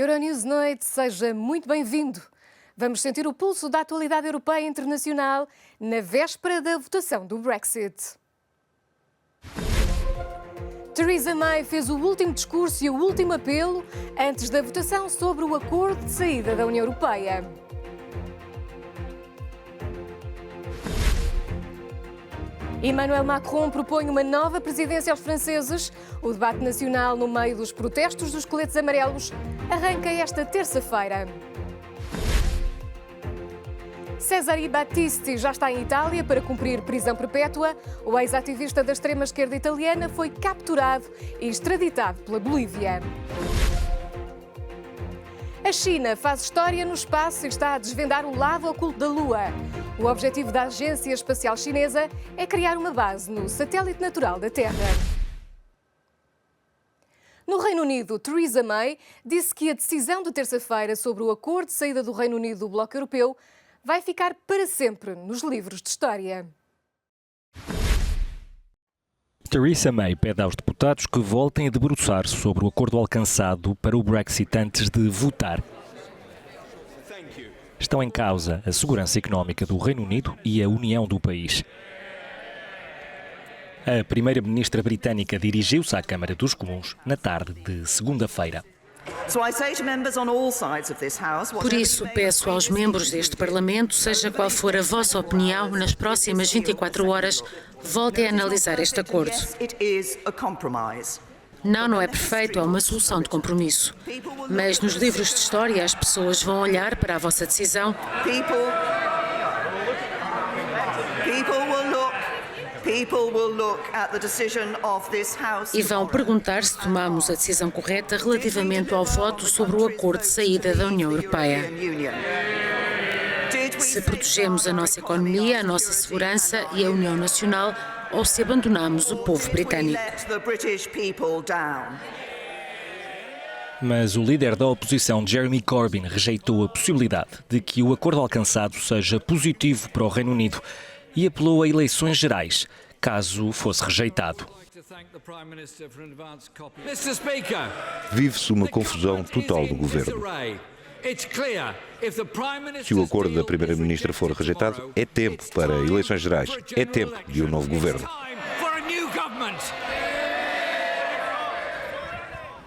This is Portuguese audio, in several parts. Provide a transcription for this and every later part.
Euronews Noite, seja muito bem-vindo. Vamos sentir o pulso da atualidade europeia e internacional na véspera da votação do Brexit. Theresa May fez o último discurso e o último apelo antes da votação sobre o acordo de saída da União Europeia. Emmanuel Macron propõe uma nova presidência aos franceses. O debate nacional no meio dos protestos dos coletes amarelos arranca esta terça-feira. Cesare Battisti já está em Itália para cumprir prisão perpétua. O ex-ativista da extrema-esquerda italiana foi capturado e extraditado pela Bolívia. A China faz história no espaço e está a desvendar o lado oculto da Lua. O objetivo da Agência Espacial Chinesa é criar uma base no satélite natural da Terra. No Reino Unido, Theresa May disse que a decisão de terça-feira sobre o acordo de saída do Reino Unido do Bloco Europeu vai ficar para sempre nos livros de história. Theresa May pede aos deputados que voltem a debruçar-se sobre o acordo alcançado para o Brexit antes de votar. Estão em causa a segurança económica do Reino Unido e a união do país. A primeira-ministra britânica dirigiu-se à Câmara dos Comuns na tarde de segunda-feira. Por isso, peço aos membros deste Parlamento, seja qual for a vossa opinião, nas próximas 24 horas, voltem a analisar este acordo. Não é perfeito, é uma solução de compromisso. Mas nos livros de história as pessoas vão olhar para a vossa decisão e vão perguntar se tomamos a decisão correta relativamente ao voto sobre o acordo de saída da União Europeia. Se protegemos a nossa economia, a nossa segurança e a União Nacional ou se abandonamos o povo britânico. Mas o líder da oposição, Jeremy Corbyn, rejeitou a possibilidade de que o acordo alcançado seja positivo para o Reino Unido e apelou a eleições gerais, caso fosse rejeitado. Vive-se uma confusão total no governo. Se o acordo da Primeira-Ministra for rejeitado, é tempo para eleições gerais, é tempo de um novo governo.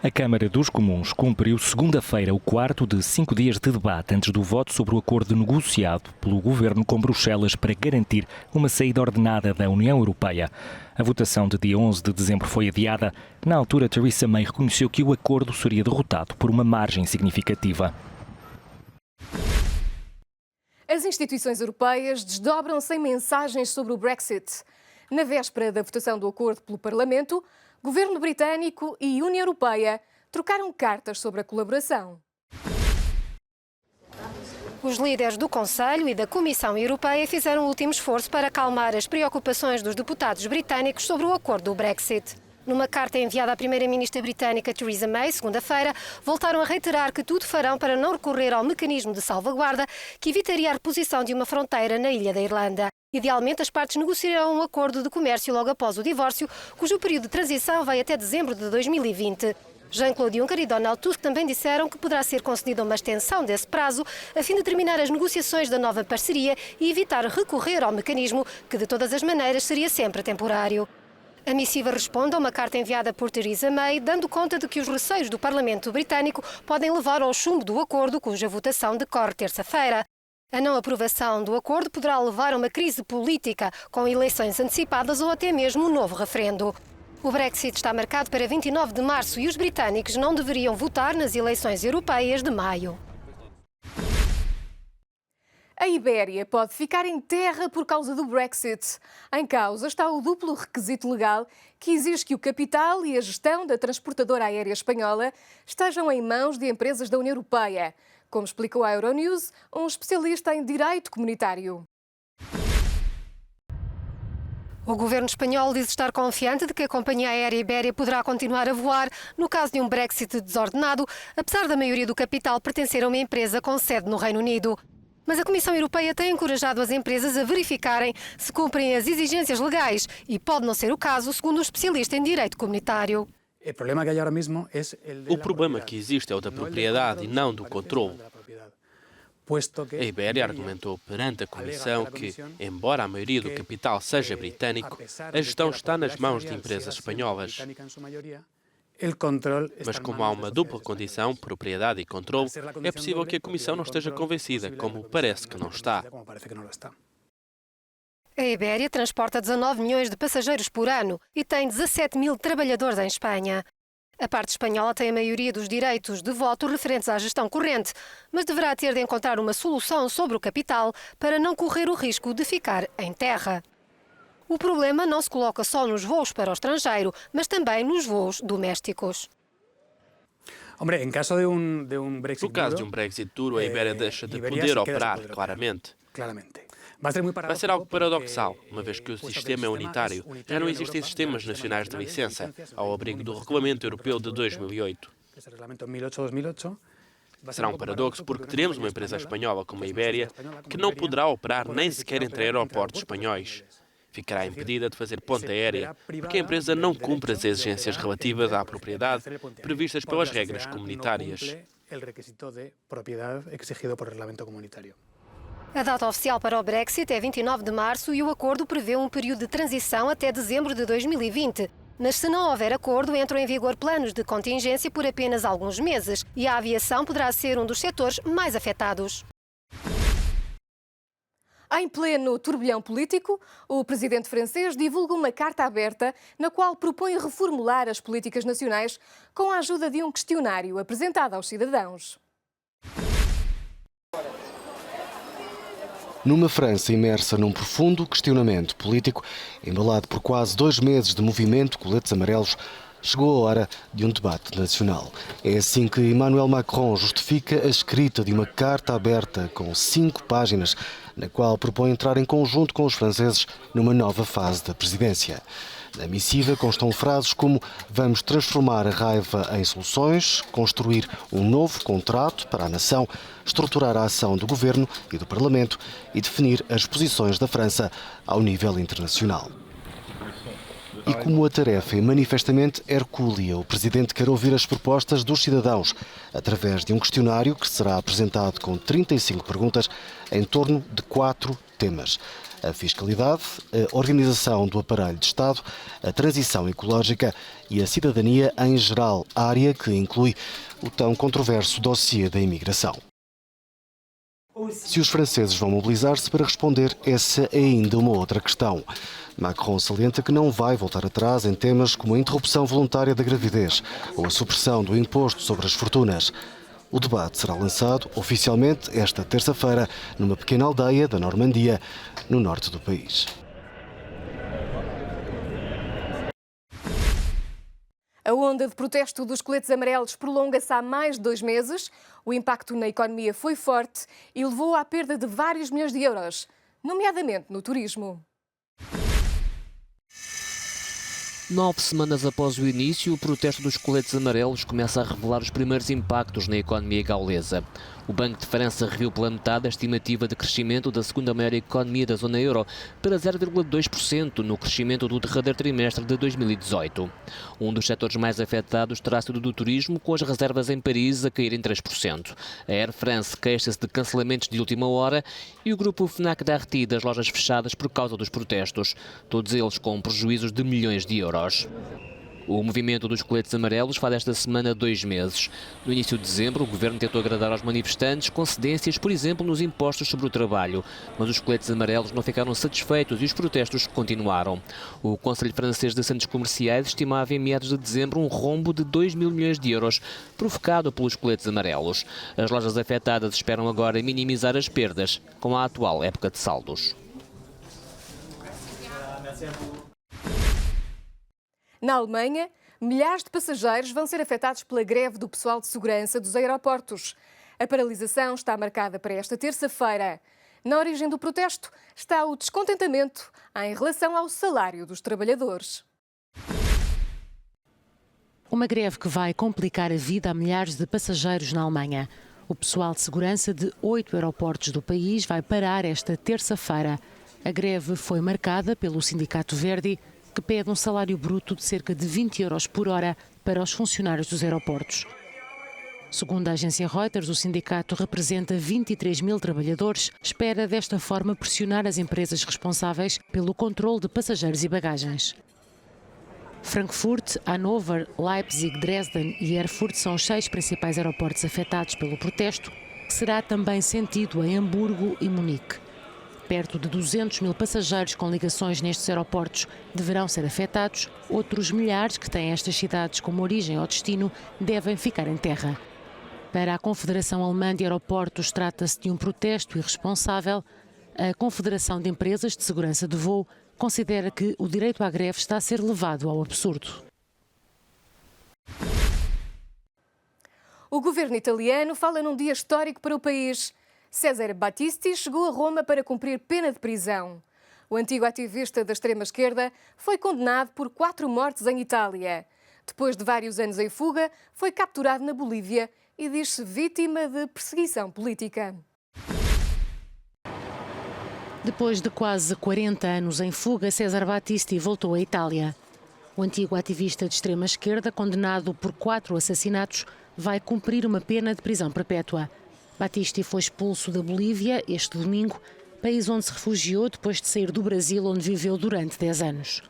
A Câmara dos Comuns cumpriu segunda-feira o quarto de 5 dias de debate antes do voto sobre o acordo negociado pelo governo com Bruxelas para garantir uma saída ordenada da União Europeia. A votação de dia 11 de dezembro foi adiada. Na altura, Theresa May reconheceu que o acordo seria derrotado por uma margem significativa. As instituições europeias desdobram-se em mensagens sobre o Brexit. Na véspera da votação do acordo pelo Parlamento, Governo britânico e União Europeia trocaram cartas sobre a colaboração. Os líderes do Conselho e da Comissão Europeia fizeram o último esforço para acalmar as preocupações dos deputados britânicos sobre o acordo do Brexit. Numa carta enviada à primeira-ministra britânica Theresa May, segunda-feira, voltaram a reiterar que tudo farão para não recorrer ao mecanismo de salvaguarda que evitaria a reposição de uma fronteira na ilha da Irlanda. Idealmente, as partes negociarão um acordo de comércio logo após o divórcio, cujo período de transição vai até dezembro de 2020. Jean-Claude Juncker e Donald Tusk também disseram que poderá ser concedida uma extensão desse prazo a fim de terminar as negociações da nova parceria e evitar recorrer ao mecanismo, que de todas as maneiras seria sempre temporário. A missiva responde a uma carta enviada por Theresa May, dando conta de que os receios do Parlamento britânico podem levar ao chumbo do acordo, cuja votação decorre terça-feira. A não aprovação do acordo poderá levar a uma crise política, com eleições antecipadas ou até mesmo um novo referendo. O Brexit está marcado para 29 de março e os britânicos não deveriam votar nas eleições europeias de maio. A Ibéria pode ficar em terra por causa do Brexit. Em causa está o duplo requisito legal que exige que o capital e a gestão da transportadora aérea espanhola estejam em mãos de empresas da União Europeia, como explicou à Euronews um especialista em direito comunitário. O governo espanhol diz estar confiante de que a companhia aérea Ibéria poderá continuar a voar no caso de um Brexit desordenado, apesar da maioria do capital pertencer a uma empresa com sede no Reino Unido. Mas a Comissão Europeia tem encorajado as empresas a verificarem se cumprem as exigências legais e pode não ser o caso, segundo um especialista em direito comunitário. O problema que existe é o da propriedade e não do controle. A Iberia argumentou perante a Comissão que, embora a maioria do capital seja britânico, a gestão está nas mãos de empresas espanholas. Mas como há uma dupla condição, propriedade e controle, é possível que a Comissão não esteja convencida, como parece que não está. A Iberia transporta 19 milhões de passageiros por ano e tem 17 mil trabalhadores em Espanha. A parte espanhola tem a maioria dos direitos de voto referentes à gestão corrente, mas deverá ter de encontrar uma solução sobre o capital para não correr o risco de ficar em terra. O problema não se coloca só nos voos para o estrangeiro, mas também nos voos domésticos. No caso de um Brexit duro, a Iberia deixa de poder operar, claramente. Vai ser algo paradoxal, uma vez que o sistema é unitário. Já não existem sistemas nacionais de licença, ao abrigo do Regulamento Europeu de 2008. Será um paradoxo porque teremos uma empresa espanhola como a Iberia que não poderá operar nem sequer entre aeroportos espanhóis. Ficará impedida de fazer ponte aérea porque a empresa não cumpre as exigências relativas à propriedade previstas pelas regras comunitárias. A data oficial para o Brexit é 29 de março e o acordo prevê um período de transição até dezembro de 2020. Mas se não houver acordo, entram em vigor planos de contingência por apenas alguns meses e a aviação poderá ser um dos setores mais afetados. Em pleno turbilhão político, o presidente francês divulga uma carta aberta na qual propõe reformular as políticas nacionais com a ajuda de um questionário apresentado aos cidadãos. Numa França imersa num profundo questionamento político, embalado por quase 2 meses de movimento Coletes Amarelos, chegou a hora de um debate nacional. É assim que Emmanuel Macron justifica a escrita de uma carta aberta com 5 páginas, na qual propõe entrar em conjunto com os franceses numa nova fase da presidência. Na missiva constam frases como "vamos transformar a raiva em soluções", "construir um novo contrato para a nação", "estruturar a ação do governo e do Parlamento" e "definir as posições da França ao nível internacional". E como a tarefa é manifestamente hercúlea, o presidente quer ouvir as propostas dos cidadãos através de um questionário que será apresentado com 35 perguntas em torno de 4 temas: a fiscalidade, a organização do aparelho de Estado, a transição ecológica e a cidadania em geral, área que inclui o tão controverso dossiê da imigração. Se os franceses vão mobilizar-se para responder, essa é ainda uma outra questão. Macron salienta que não vai voltar atrás em temas como a interrupção voluntária da gravidez ou a supressão do imposto sobre as fortunas. O debate será lançado oficialmente esta terça-feira numa pequena aldeia da Normandia, no norte do país. A onda de protesto dos coletes amarelos prolonga-se há mais de 2 meses. O impacto na economia foi forte e levou à perda de vários milhões de euros, nomeadamente no turismo. 9 semanas após o início, o protesto dos coletes amarelos começa a revelar os primeiros impactos na economia gaulesa. O Banco de França reviu pela metade a estimativa de crescimento da segunda maior economia da zona euro para 0,2% no crescimento do derradeiro trimestre de 2018. Um dos setores mais afetados terá sido do turismo, com as reservas em Paris a caírem 3%. A Air France queixa-se de cancelamentos de última hora e o grupo Fnac Darty das lojas fechadas por causa dos protestos, todos eles com prejuízos de milhões de euros. O movimento dos coletes amarelos faz esta semana 2 meses. No início de dezembro, o governo tentou agradar aos manifestantes com cedências, por exemplo, nos impostos sobre o trabalho. Mas os coletes amarelos não ficaram satisfeitos e os protestos continuaram. O Conselho Francês de Centros Comerciais estimava em meados de dezembro um rombo de 2 mil milhões de euros, provocado pelos coletes amarelos. As lojas afetadas esperam agora minimizar as perdas com a atual época de saldos. Na Alemanha, milhares de passageiros vão ser afetados pela greve do pessoal de segurança dos aeroportos. A paralisação está marcada para esta terça-feira. Na origem do protesto está o descontentamento em relação ao salário dos trabalhadores. Uma greve que vai complicar a vida a milhares de passageiros na Alemanha. O pessoal de segurança de 8 aeroportos do país vai parar esta terça-feira. A greve foi marcada pelo Sindicato Verdi, que pede um salário bruto de cerca de 20 euros por hora para os funcionários dos aeroportos. Segundo a agência Reuters, o sindicato representa 23 mil trabalhadores. Espera desta forma pressionar as empresas responsáveis pelo controle de passageiros e bagagens. Frankfurt, Hannover, Leipzig, Dresden e Erfurt são os 6 principais aeroportos afetados pelo protesto, que será também sentido em Hamburgo e Munique. Perto de 200 mil passageiros com ligações nestes aeroportos deverão ser afetados. Outros milhares que têm estas cidades como origem ou destino devem ficar em terra. Para a Confederação Alemã de Aeroportos, trata-se de um protesto irresponsável. A Confederação de Empresas de Segurança de Voo considera que o direito à greve está a ser levado ao absurdo. O governo italiano fala num dia histórico para o país. Cesare Battisti chegou a Roma para cumprir pena de prisão. O antigo ativista da extrema-esquerda foi condenado por 4 mortes em Itália. Depois de vários anos em fuga, foi capturado na Bolívia e diz-se vítima de perseguição política. Depois de quase 40 anos em fuga, Cesare Battisti voltou à Itália. O antigo ativista de extrema-esquerda, condenado por 4 assassinatos, vai cumprir uma pena de prisão perpétua. Battisti foi expulso da Bolívia este domingo, país onde se refugiou depois de sair do Brasil, onde viveu durante 10 anos.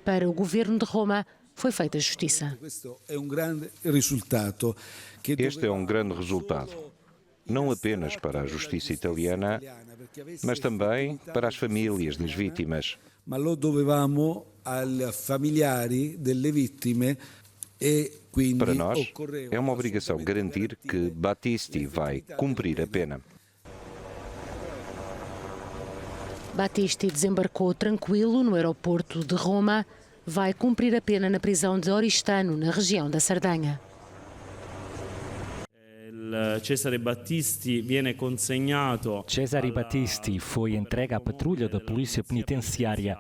Para o governo de Roma, foi feita justiça. Este é um grande resultado, não apenas para a justiça italiana, mas também para as famílias das vítimas. Ma lo dovevamo ai familiari delle vittime e quindi para nós, é uma obrigação garantir que Battisti vai cumprir a pena. Battisti desembarcou tranquilo no aeroporto de Roma. Vai cumprir a pena na prisão de Oristano, na região da Sardanha. Cesare Battisti foi entregue à patrulha da Polícia Penitenciária,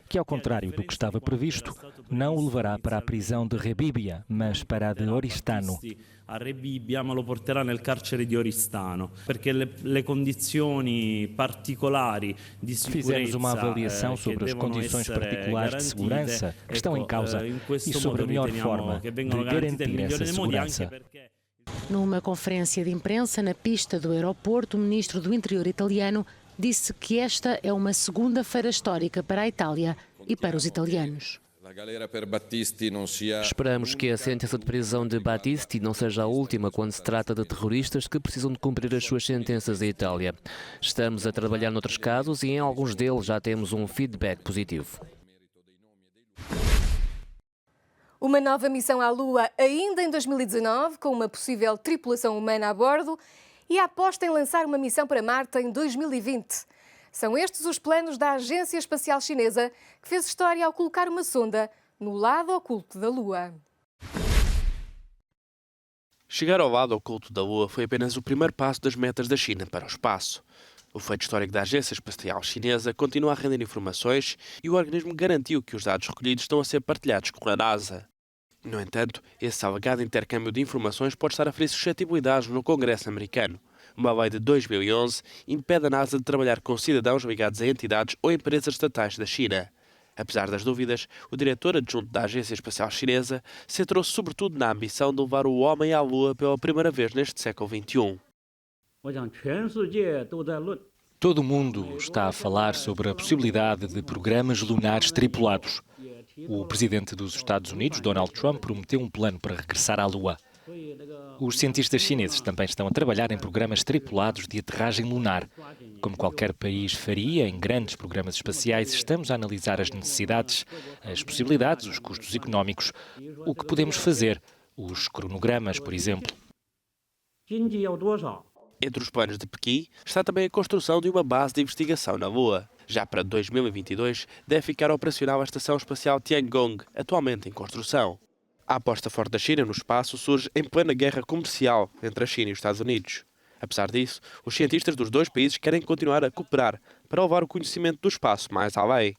que, ao contrário do que estava previsto, não o levará para a prisão de Rebibbia, mas para a de Oristano. A Rebibbia, ma lo porterà nel carcere di Oristano, perché le condizioni particolari di sicurezza. Fizemos uma avaliação sobre as condições particulares de segurança que estão em causa e sobre a melhor forma de garantir essa segurança. Numa conferência de imprensa na pista do aeroporto, o ministro do Interior italiano disse que esta é uma segunda-feira histórica para a Itália e para os italianos. Esperamos que a sentença de prisão de Battisti não seja a última quando se trata de terroristas que precisam de cumprir as suas sentenças em Itália. Estamos a trabalhar noutros casos e em alguns deles já temos um feedback positivo. Uma nova missão à Lua ainda em 2019, com uma possível tripulação humana a bordo, e a aposta em lançar uma missão para Marte em 2020. São estes os planos da Agência Espacial Chinesa, que fez história ao colocar uma sonda no lado oculto da Lua. Chegar ao lado oculto da Lua foi apenas o primeiro passo das metas da China para o espaço. O feito histórico da Agência Espacial Chinesa continua a render informações e o organismo garantiu que os dados recolhidos estão a ser partilhados com a NASA. No entanto, esse alegado intercâmbio de informações pode estar a ferir suscetibilidades no Congresso americano. Uma lei de 2011 impede a NASA de trabalhar com cidadãos ligados a entidades ou empresas estatais da China. Apesar das dúvidas, o diretor adjunto da Agência Espacial Chinesa centrou-se sobretudo na ambição de levar o homem à Lua pela primeira vez neste século XXI. Todo o mundo está a falar sobre a possibilidade de programas lunares tripulados. O presidente dos Estados Unidos, Donald Trump, prometeu um plano para regressar à Lua. Os cientistas chineses também estão a trabalhar em programas tripulados de aterragem lunar. Como qualquer país faria em grandes programas espaciais, estamos a analisar as necessidades, as possibilidades, os custos económicos, o que podemos fazer, os cronogramas, por exemplo. Entre os planos de Pequim está também a construção de uma base de investigação na Lua. Já para 2022 deve ficar operacional a Estação Espacial Tiangong, atualmente em construção. A aposta forte da China no espaço surge em plena guerra comercial entre a China e os Estados Unidos. Apesar disso, os cientistas dos dois países querem continuar a cooperar para levar o conhecimento do espaço mais além.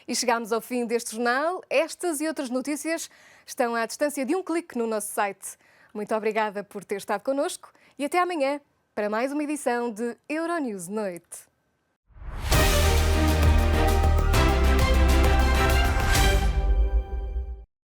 E chegamos ao fim deste jornal. Estas e outras notícias estão à distância de um clique no nosso site. Muito obrigada por ter estado connosco e até amanhã para mais uma edição de Euronews Noite.